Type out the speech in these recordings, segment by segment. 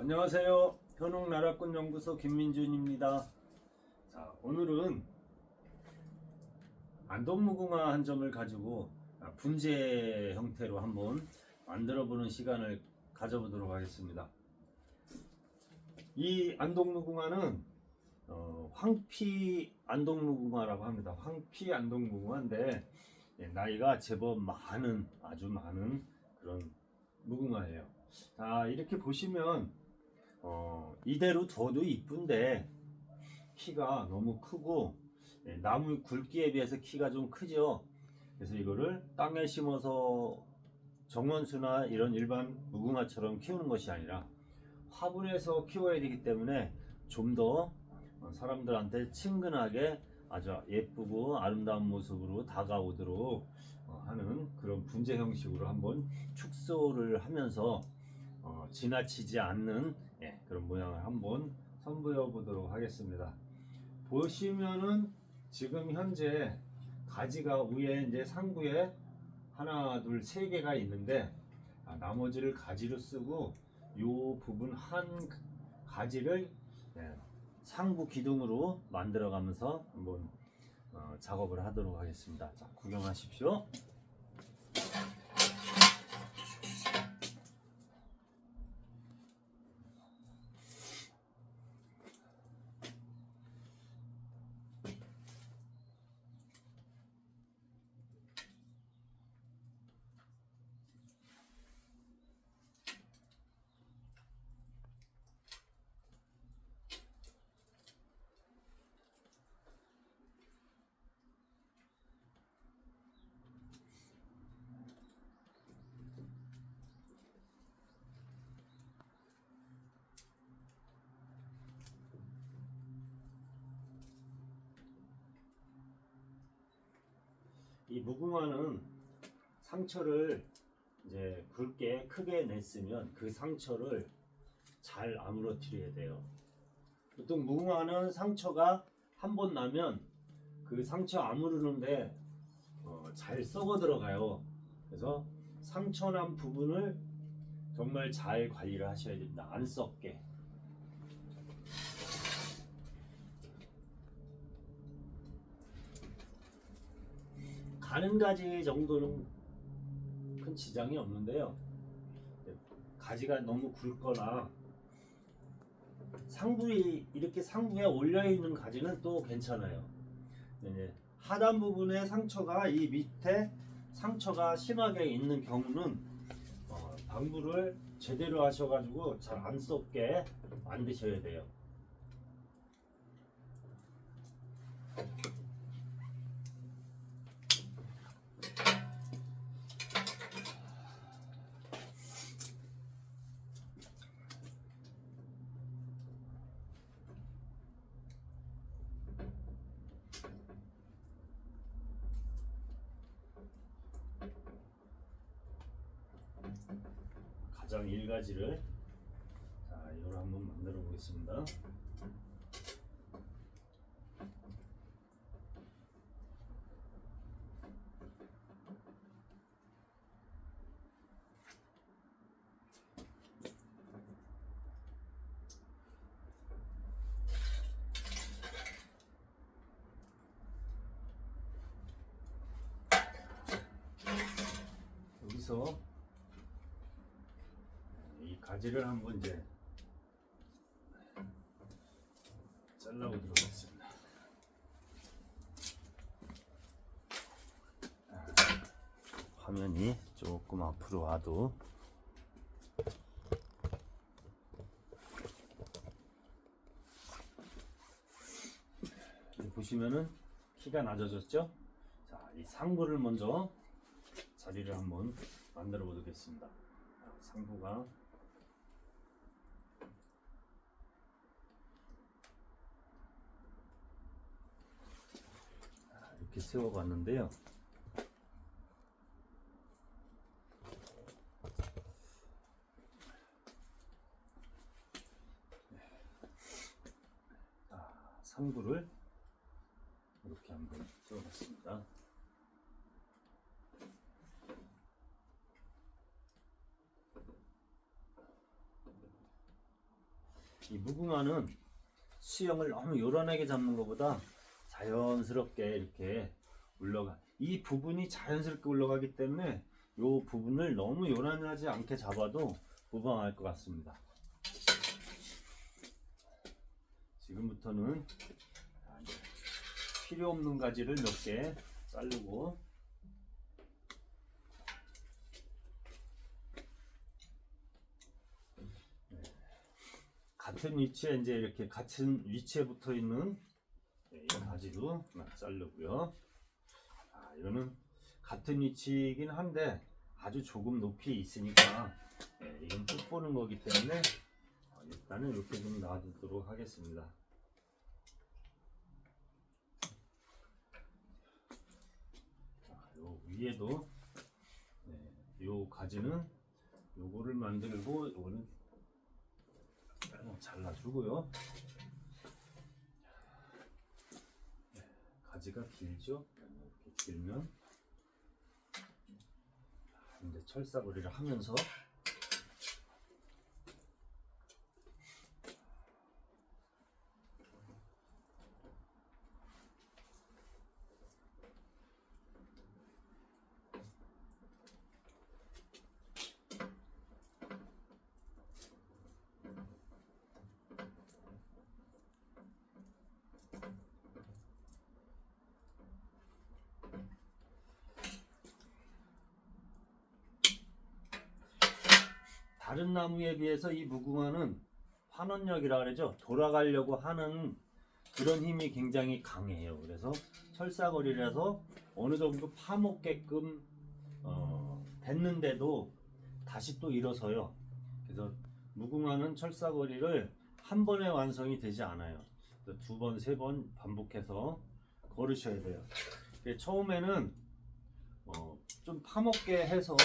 안녕하세요. 현옥나라꾼연구소 김민준입니다. 자, 오늘은 안동무궁화 한 점을 가지고 분재 형태로 한번 만들어 보는 시간을 가져보도록 하겠습니다. 이 안동무궁화는 황피 안동무궁화라고 합니다. 황피 안동무궁화인데 나이가 제법 많은, 아주 많은 그런 무궁화예요. 자, 이렇게 보시면 이대로 둬도 이쁜데 키가 너무 크고 나무 굵기에 비해서 키가 좀 크죠. 그래서 이거를 땅에 심어서 정원수나 이런 일반 무궁화처럼 키우는 것이 아니라 화분에서 키워야 되기 때문에 좀 더 사람들한테 친근하게 아주 예쁘고 아름다운 모습으로 다가오도록 하는 그런 분재 형식으로 한번 축소를 하면서 지나치지 않는 그런 모양을 한번 선보여 보도록 하겠습니다. 보시면은 지금 현재 가지가 위에 이제 상부에 하나, 둘, 세 개가 있는데 나머지를 가지로 쓰고 요 부분 한 가지를 상부 기둥으로 만들어 가면서 한번 작업을 하도록 하겠습니다. 자, 구경하십시오. 이 무궁화는 상처를 이제 굵게 크게 냈으면 그 상처를 잘 아물어뜨려야 돼요. 보통 무궁화는 상처가 한 번 나면 그 상처 아무르는데 잘 썩어 들어가요. 그래서 상처 난 부분을 정말 잘 관리를 하셔야 됩니다. 안 썩게. 가는 가지 정도는 큰 지장이 없는데요. 가지가 너무 굵거나 상부에 이렇게 상부에 올려 있는 가지는 또 괜찮아요. 하단 부분에 상처가 이 밑에 상처가 심하게 있는 경우는 방부를 제대로 하셔가지고 잘 안 썩게 만드셔야 돼요. 가장 1가지를 이걸 한번 만들어 보겠습니다. 여기서 이 가지를 한번 이제 잘라보도록 하겠습니다. 화면이 조금 앞으로 와도 보시면은 키가 낮아졌죠? 자, 이 상부를 먼저 자리를 한번 만들어 보겠습니다. 상부가 이렇게 세워 봤는데요. 상부를 이렇게 한번 세워 봤습니다. 이 무궁화는 수영을 너무 요란하게 잡는 것보다 자연스럽게 이렇게 올라가. 이 부분이 자연스럽게 올라가기 때문에 이 부분을 너무 요란하지 않게 잡아도 무방할 것 같습니다. 지금부터는 필요 없는 가지를 몇 개 자르고, 같은 위치에 이제 이렇게 같은 위치에 붙어 있는 이 가지도 하나 자르고요. 이거는 같은 위치이긴 한데 아주 조금 높이 있으니까 이건 뚝 보는 거기 때문에 일단은 이렇게 좀 놔두도록 하겠습니다. 요 위에도 요 가지는 요거를 만들고 요거는 잘라주고요. 가지가 길죠? 이렇게 길면 이제 철사거리를 하면서 다른 나무에 비해서 이 무궁화는 환원력이라 그러죠. 돌아가려고 하는 그런 힘이 굉장히 강해요. 그래서 철사거리라서 어느 정도 파먹게끔 됐는데도 다시 또 일어서요. 그래서 무궁화는 철사거리를 한 번에 완성이 되지 않아요. 두 번, 세 번 반복해서 걸으셔야 돼요. 처음에는 좀 파먹게 해서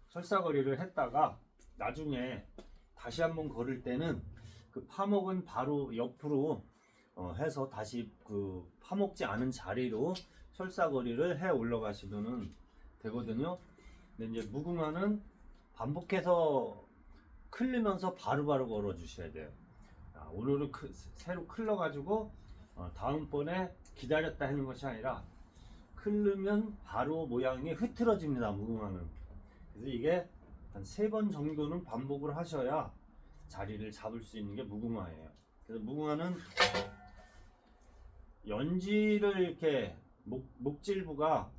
철사거리를 했다가 나중에 다시 한번 걸을 때는 그 파먹은 바로 옆으로 해서 다시 그 파먹지 않은 자리로 철사거리를 해 올라가시면 되거든요. 근데 이제 무궁화는 반복해서 클리면서 바로바로 걸어 주셔야 돼요. 오늘은 새로 클러 가지고 다음번에 기다렸다 하는 것이 아니라 클르면 바로 모양이 흐트러집니다. 무궁화는. 그래서 이게 한 3번 정도는 반복을 하셔야 자리를 잡을 수 있는 게 무궁화예요. 그래서 무궁화는 연지를 이렇게 목질부가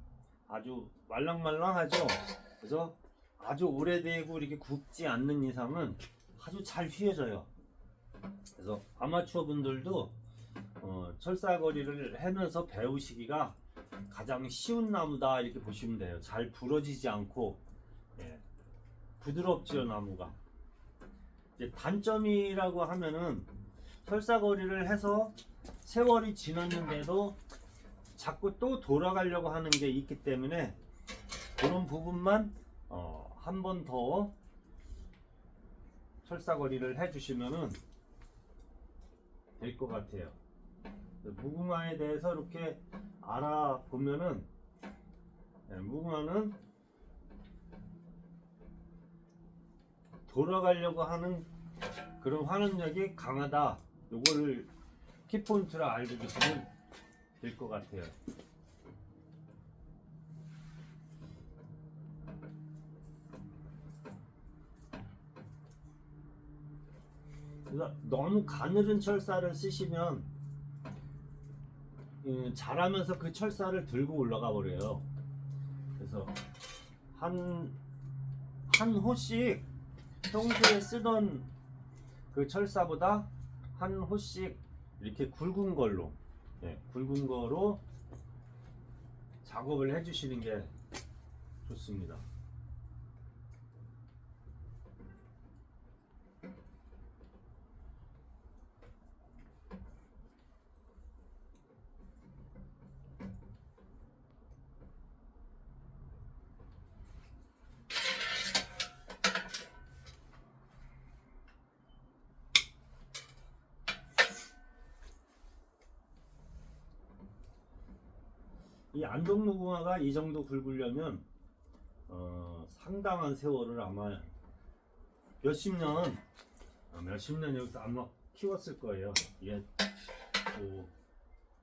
아주 말랑말랑하죠. 그래서 아주 오래되고 이렇게 굽지 않는 이상은 아주 잘 휘어져요. 그래서 아마추어 분들도 철사거리를 하면서 배우시기가 가장 쉬운 나무다 이렇게 보시면 돼요. 잘 부러지지 않고 부드럽죠, 나무가. 이제 단점이라고 하면은 철사거리를 해서 세월이 지났는데도 자꾸 또 돌아가려고 하는 게 있기 때문에 그런 부분만 한 번 더 철사거리를 해주시면은 될 것 같아요. 무궁화에 대해서 이렇게 알아보면은 무궁화는 돌아가려고 하는 그런 환원력이 강하다. 요거를 키포인트로 알고 계시면 될 것 같아요. 그래서 너무 가늘은 철사를 쓰시면 자라면서 그 철사를 들고 올라가 버려요. 그래서 한 호씩 평소에 쓰던 그 철사보다 한 호씩 이렇게 굵은 거로 작업을 해주시는 게 좋습니다. 이 안동무궁화가 이 정도 굵으려면 상당한 세월을 아마 몇십 년 여기서 아마 키웠을 거예요. 이게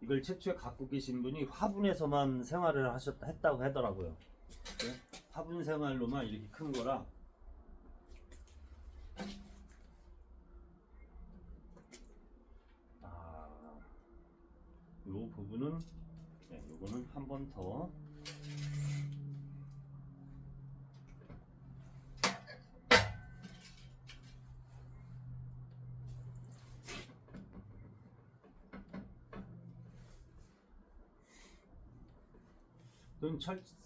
이걸 최초에 갖고 계신 분이 화분에서만 생활을 했다고 하더라고요. 네? 화분 생활로만 이렇게 큰 거라. 요 부분은, 네, 요거는 한 번 더.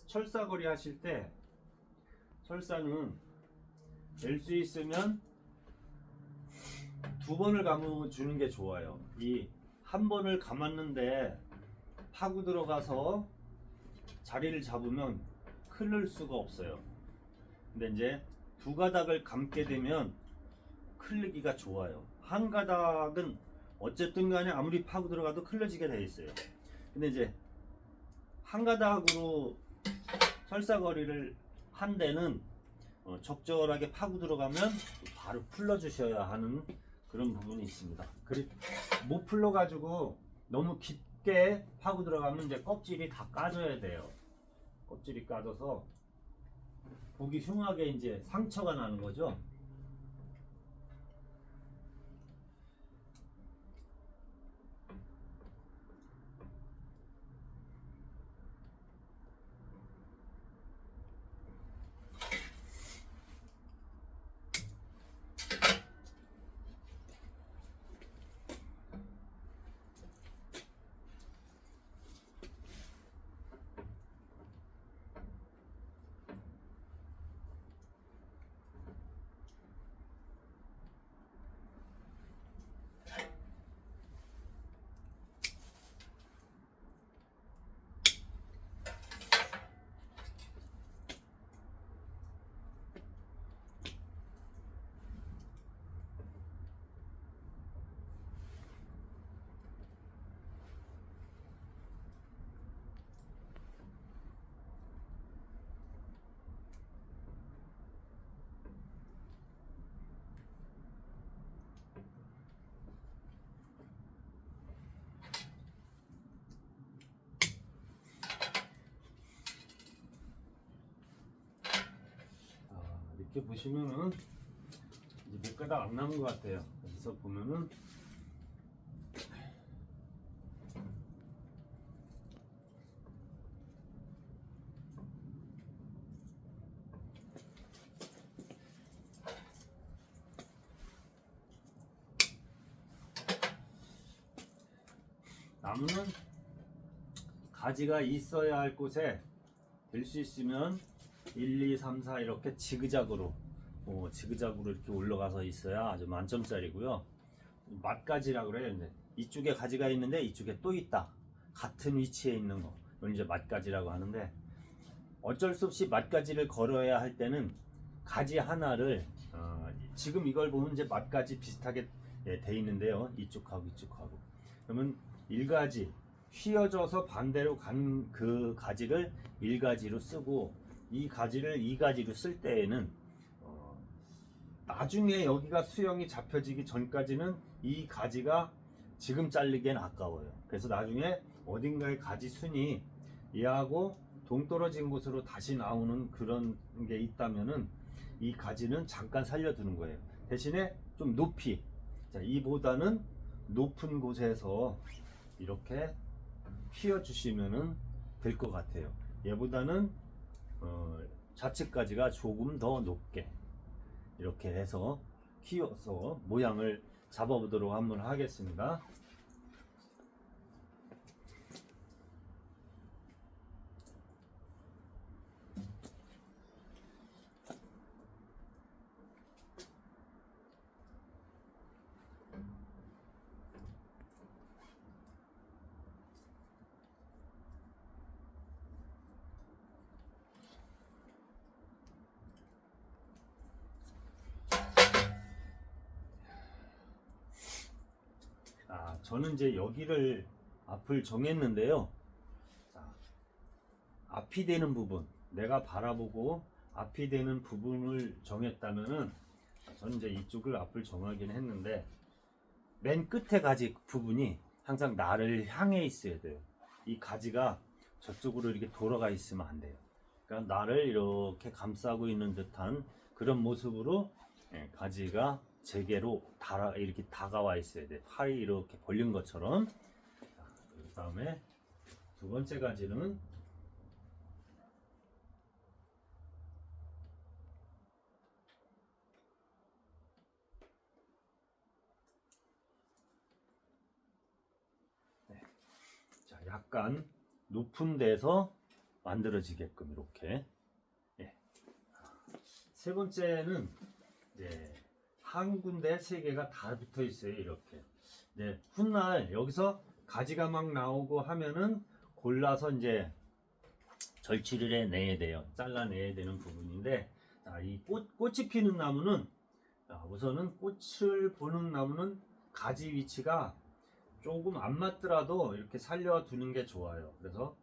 철사거리 하실 때, 철사는 낼 수 있으면 두 번을 감아 주는 게 좋아요. 이 한 번을 감았는데 파고 들어가서 자리를 잡으면 클을 수가 없어요. 근데 이제 두 가닥을 감게 되면 클리기가 좋아요. 한 가닥은 어쨌든 간에 아무리 파고 들어가도 클러지게 되어 있어요. 근데 이제 한 가닥으로 철사거리를 한 데는 적절하게 파고 들어가면 바로 풀러 주셔야 하는 그런 부분이 있습니다. 못 풀러 가지고 너무 깊게 파고 들어가면 이제 껍질이 다 까져야 돼요. 껍질이 까져서 보기 흉하게 이제 상처가 나는 거죠. 이렇게 보시면은 이제 몇 가닥 안 남은 것 같아요. 여기서 보면은 나무는 가지가 있어야 할 곳에 될 수 있으면 1, 2, 3, 4 이렇게 지그작으로 이렇게 올라가서 있어야 아주 만점짜리고요. 맛가지라고 그래요. 이제 이쪽에 가지가 있는데 이쪽에 또 있다. 같은 위치에 있는 거. 이건 이제 맛가지라고 하는데, 어쩔 수 없이 맛가지를 걸어야 할 때는 가지 하나를 지금 이걸 보면 이제 맛가지 비슷하게 돼 있는데요. 이쪽하고 이쪽하고. 그러면 일가지 휘어져서 반대로 간 그 가지를 일가지로 쓰고, 이 가지를 이 가지로 쓸 때에는 나중에 여기가 수영이 잡혀지기 전까지는 이 가지가 지금 잘리기엔 아까워요. 그래서 나중에 어딘가에 가지 순이 얘하고 동떨어진 곳으로 다시 나오는 그런 게 있다면은 이 가지는 잠깐 살려두는 거예요. 대신에 좀 높이, 이보다는 높은 곳에서 이렇게 휘어 주시면은 될 것 같아요. 얘보다는 좌측 가지가 조금 더 높게 이렇게 해서 휘어서 모양을 잡아보도록 한번 하겠습니다. 저는 이제 여기를 앞을 정했는데요. 자, 앞이 되는 부분, 내가 바라보고 앞이 되는 부분을 정했다면은 저는 이제 이쪽을 앞을 정하긴 했는데 맨 끝에 가지 부분이 항상 나를 향해 있어야 돼요. 이 가지가 저쪽으로 이렇게 돌아가 있으면 안 돼요. 그러니까 나를 이렇게 감싸고 있는 듯한 그런 모습으로 가지가 제게로 이렇게 다가와 있어야 돼. 팔이 이렇게 벌린 것처럼. 그 다음에 두 번째 가지는 자, 약간 높은 데서 만들어지게끔 이렇게. 세 번째는 이제 한 군데 세 개가 다 붙어 있어요. 이렇게. 훗날 여기서 가지가 막 나오고 하면은 골라서 이제 절취를 해내야 돼요. 잘라내야 되는 부분인데, 자, 이 꽃이 피는 나무는, 우선은 꽃을 보는 나무는 가지 위치가 조금 안 맞더라도 이렇게 살려두는 게 좋아요. 그래서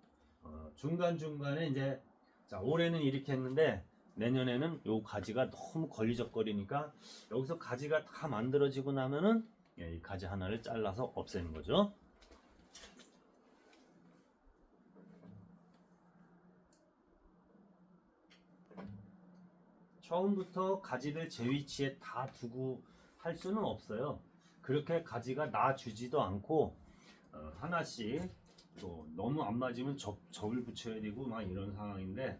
중간중간에 이제, 자, 올해는 이렇게 했는데 내년에는 요 가지가 너무 걸리적거리니까 여기서 가지가 다 만들어지고 나면은 이 가지 하나를 잘라서 없애는 거죠. 처음부터 가지를 제 위치에 다 두고 할 수는 없어요. 그렇게 가지가 나주지도 않고 하나씩 또 너무 안 맞으면 접을 붙여야 되고 막 이런 상황인데,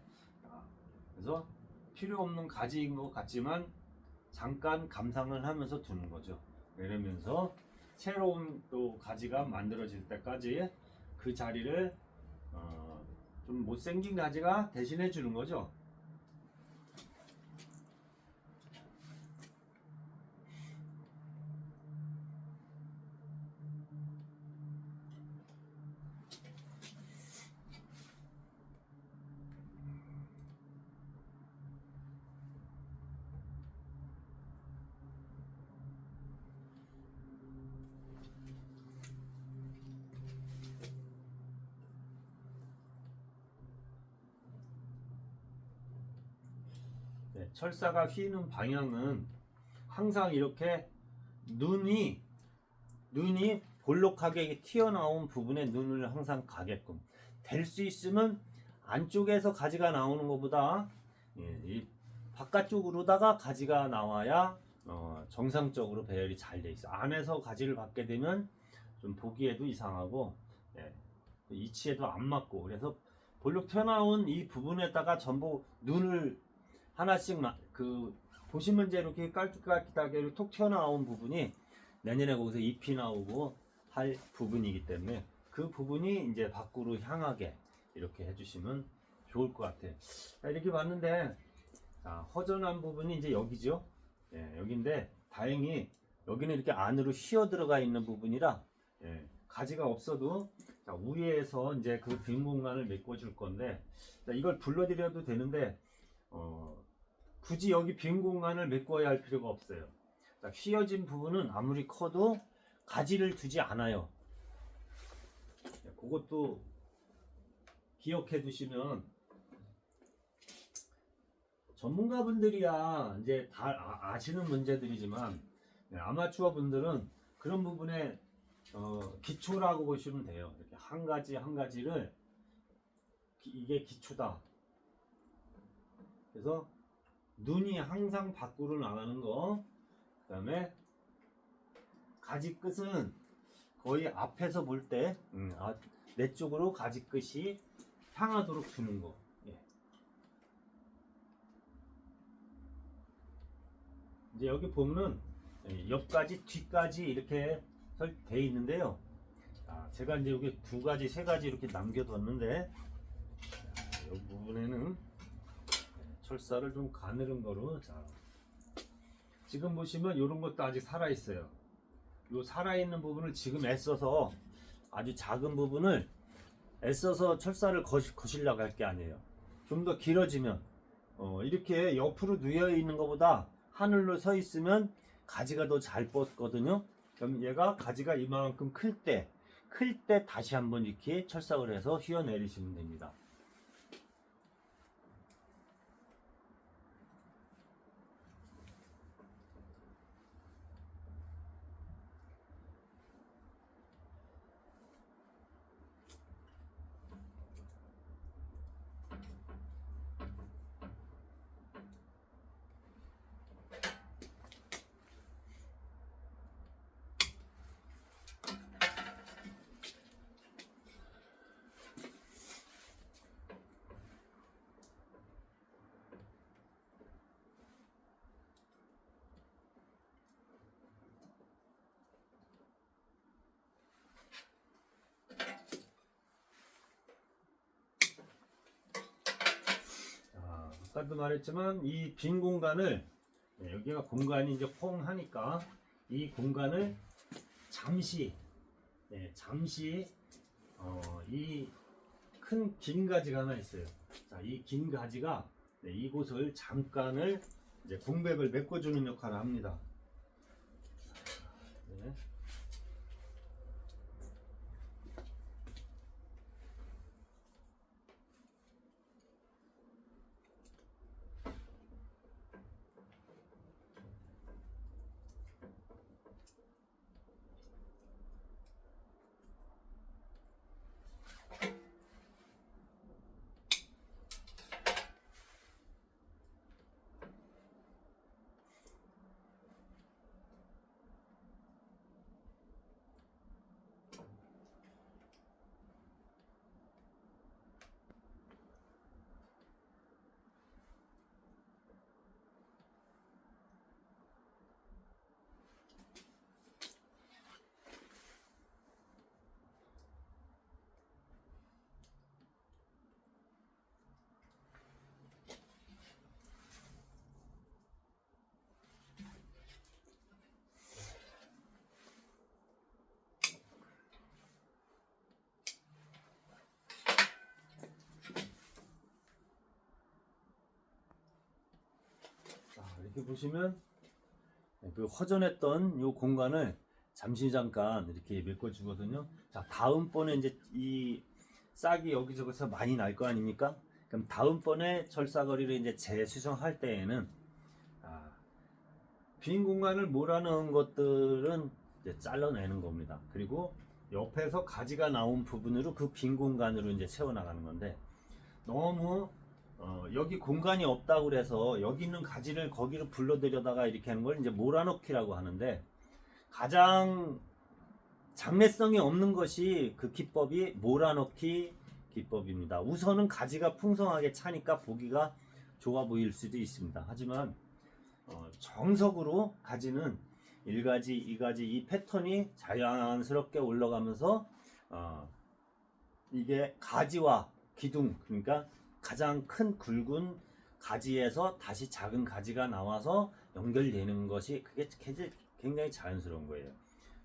그래서 필요 없는 가지인 것 같지만 잠깐 감상을 하면서 두는 거죠. 이러면서 새로운 또 가지가 만들어질 때까지 그 자리를 좀 못생긴 가지가 대신해 주는 거죠. 철사가 휘는 방향은 항상 이렇게 눈이 볼록하게 튀어나온 부분에 눈을 항상 가게끔 될 수 있으면 안쪽에서 가지가 나오는 것보다 이 바깥쪽으로다가 가지가 나와야 정상적으로 배열이 잘 돼 있어. 안에서 가지를 받게 되면 좀 보기에도 이상하고 이치에도 안 맞고, 그래서 볼록 튀어나온 이 부분에다가 전부 눈을 하나씩 보시면 이제 이렇게 깔끔하게 톡 튀어나온 부분이 내년에 거기서 잎이 나오고 할 부분이기 때문에 그 부분이 이제 밖으로 향하게 이렇게 해주시면 좋을 것 같아요. 이렇게 봤는데 허전한 부분이 이제 여기죠. 여기인데 다행히 여기는 이렇게 안으로 휘어 들어가 있는 부분이라 가지가 없어도 위에서 이제 그 빈 공간을 메꿔줄 건데, 이걸 불러드려도 되는데 굳이 여기 빈 공간을 메꿔야 할 필요가 없어요. 휘어진 부분은 아무리 커도 가지를 두지 않아요. 그것도 기억해 두시면, 전문가분들이야 이제 다 아시는 문제들이지만 아마추어 분들은 그런 부분에 기초라고 보시면 돼요. 이렇게 한 가지 한 가지를 이게 기초다. 그래서 눈이 항상 밖으로 나가는 거, 그 다음에 가지 끝은 거의 앞에서 볼 때 내 쪽으로 가지 끝이 향하도록 두는 거. 이제 여기 보면은 옆까지 뒤까지 이렇게 돼 있는데요. 제가 이제 여기 두 가지 세 가지 이렇게 남겨뒀는데, 이 부분에는 철사를 좀 가늘은 거로, 지금 보시면 이런 것도 아직 살아 있어요. 이 살아 있는 부분을 지금 애써서 아주 작은 부분을 애써서 철사를 거시려고 할 게 아니에요. 좀 더 길어지면 이렇게 옆으로 누워 있는 것보다 하늘로 서 있으면 가지가 더 잘 뻗거든요. 그럼 얘가 가지가 이만큼 클 때 다시 한번 이렇게 철사를 해서 휘어 내리시면 됩니다. 아까도 말했지만 이 빈 공간을 여기가 공간이 이제 퐁하니까 이 공간을 잠시 이 큰 긴 가지가 하나 있어요. 자, 이 긴 가지가 이곳을 잠깐을 이제 공백을 메꿔주는 역할을 합니다. 네. 이렇게 보시면 그 허전했던 이 공간을 잠깐 이렇게 메꿔주거든요. 자, 다음번에 이제 이 싹이 여기저기서 많이 날 거 아닙니까? 그럼 다음번에 철사거리를 이제 재수정할 때에는 빈 공간을 몰아넣은 것들은 이제 잘라내는 겁니다. 그리고 옆에서 가지가 나온 부분으로 그 빈 공간으로 이제 채워나가는 건데, 너무 여기 공간이 없다고 그래서 여기 있는 가지를 거기로 불러들여다가 이렇게 하는 걸 이제 몰아넣기라고 하는데, 가장 장래성이 없는 것이 그 기법이 몰아넣기 기법입니다. 우선은 가지가 풍성하게 차니까 보기가 좋아 보일 수도 있습니다. 하지만 정석으로 가지는 1가지, 2가지 이 패턴이 자연스럽게 올라가면서 이게 가지와 기둥, 그러니까 가장 큰 굵은 가지에서 다시 작은 가지가 나와서 연결되는 것이 그게 굉장히 자연스러운 거예요.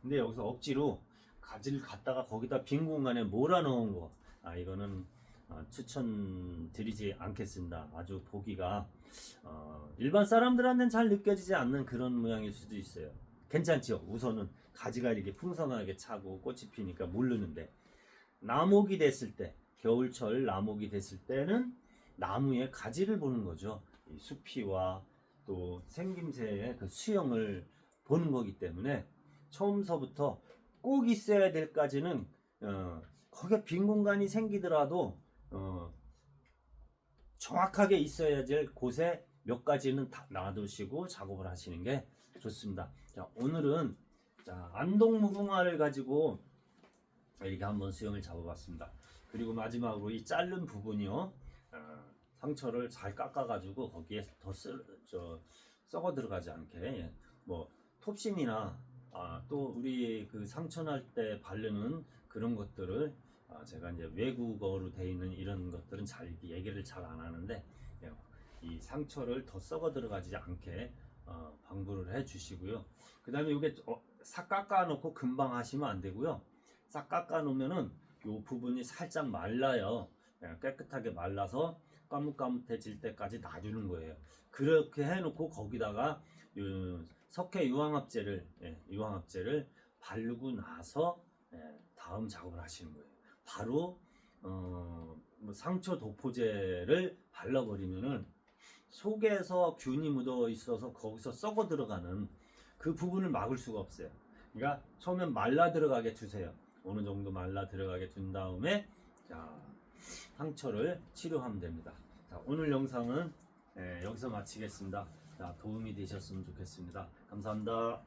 근데 여기서 억지로 가지를 갖다가 거기다 빈 공간에 몰아넣은 거, 이거는 추천드리지 않겠습니다. 아주 보기가 일반 사람들한테는 잘 느껴지지 않는 그런 모양일 수도 있어요. 괜찮죠? 우선은 가지가 이렇게 풍성하게 차고 꽃이 피니까 모르는데, 나목이 됐을 때, 겨울철 나목이 됐을 때는 나무의 가지를 보는 거죠. 이 수피와 또 생김새의 그 수영을 보는 거기 때문에 처음서부터 꼭 있어야 될까지는 거기에 빈 공간이 생기더라도 정확하게 있어야 될 곳에 몇 가지는 다 놔두시고 작업을 하시는 게 좋습니다. 자, 오늘은 안동무궁화를 가지고 이렇게 한번 수영을 잡아봤습니다. 그리고 마지막으로 이 자른 부분이요, 상처를 잘 깎아가지고 거기에 더 썩어 들어가지 않게, 뭐 톱신이나 또 우리 그 상처 날 때 바르는 그런 것들을 제가 이제 외국어로 되어 있는 이런 것들은 잘 얘기를 잘 안 하는데, 이 상처를 더 썩어 들어가지 않게 방부를 해 주시고요. 그 다음에 이게 싹 깎아 놓고 금방 하시면 안 되고요. 싹 깎아 놓으면은 이 부분이 살짝 말라요. 깨끗하게 말라서 까뭇까뭇해질 때까지 놔주는 거예요. 그렇게 해놓고 거기다가 석회 유황합제를 바르고 나서 다음 작업을 하시는 거예요. 바로 뭐 상처 도포제를 발라버리면은 속에서 균이 묻어 있어서 거기서 썩어 들어가는 그 부분을 막을 수가 없어요. 그러니까 처음엔 말라 들어가게 두세요. 어느 정도 말라 들어가게 둔 다음에 상처를 치료하면 됩니다. 자, 오늘 영상은 여기서 마치겠습니다. 도움이 되셨으면 좋겠습니다. 감사합니다.